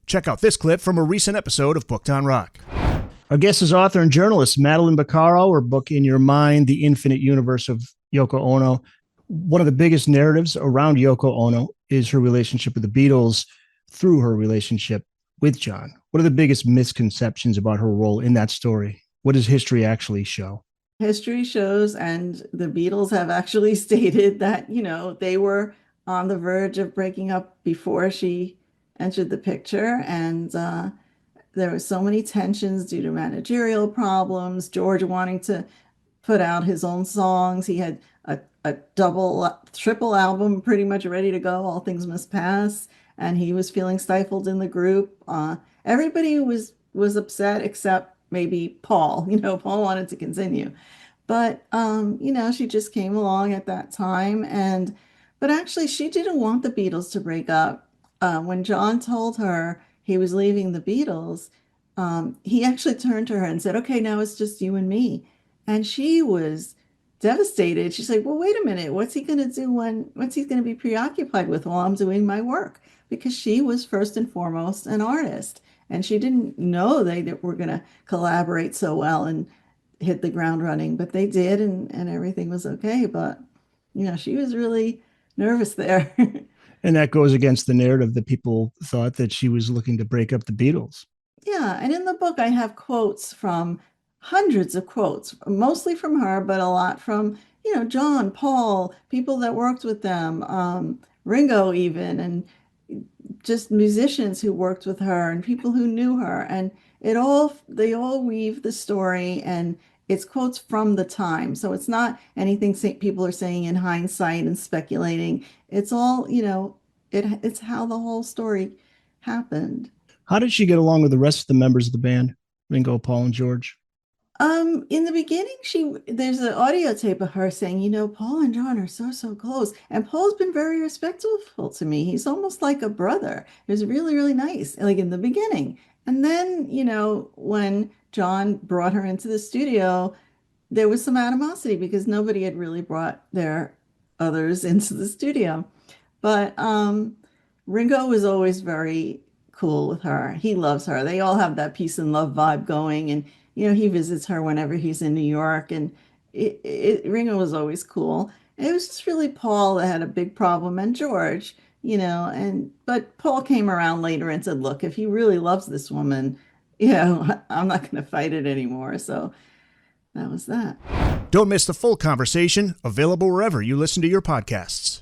Check out this clip from a recent episode of Booked on Rock. Our guest is author and journalist Madeline Bocaro. Her book, In Your Mind, The Infinite Universe of Yoko Ono. One of the biggest narratives around Yoko Ono is her relationship with the Beatles through her relationship with John. What are the biggest misconceptions about her role in that story? What does history actually show? History shows, and the Beatles have actually stated that, they were on the verge of breaking up before she entered the picture. And there were so many tensions due to managerial problems, George wanting to put out his own songs. He had a triple album pretty much ready to go, All Things Must Pass, and he was feeling stifled in the group. Everybody was upset except maybe Paul. Paul wanted to continue. But, she just came along at that time. But actually, she didn't want the Beatles to break up. When John told her he was leaving the Beatles, he actually turned to her and said, okay, now it's just you and me. And she was devastated. She's like, well, wait a minute. What's he going to do what's he going to be preoccupied with while I'm doing my work? Because she was first and foremost an artist. And she didn't know they were going to collaborate so well and hit the ground running, but they did, and everything was okay. But, she was really nervous there. And that goes against the narrative that people thought that she was looking to break up the Beatles. Yeah. And in the book, I have quotes from hundreds of quotes, mostly from her, but a lot from, John, Paul, people that worked with them, Ringo even, and just musicians who worked with her and people who knew her. And they all weave the story, and it's quotes from the time. So it's not anything people are saying in hindsight and speculating. It's all, it's how the whole story happened. How did she get along with the rest of the members of the band, Ringo, Paul, and George? In the beginning, there's an audio tape of her saying, Paul and John are so close. And Paul's been very respectful to me. He's almost like a brother. It was really, really nice, like in the beginning. And then, when John brought her into the studio, there was some animosity because nobody had really brought their others into the studio. But Ringo was always very cool with her. He loves her. They all have that peace and love vibe going. And, he visits her whenever he's in New York. And Ringo was always cool. And it was just really Paul that had a big problem, and George, but Paul came around later and said, look, if he really loves this woman, I'm not going to fight it anymore. So that was that. Don't miss the full conversation, available wherever you listen to your podcasts.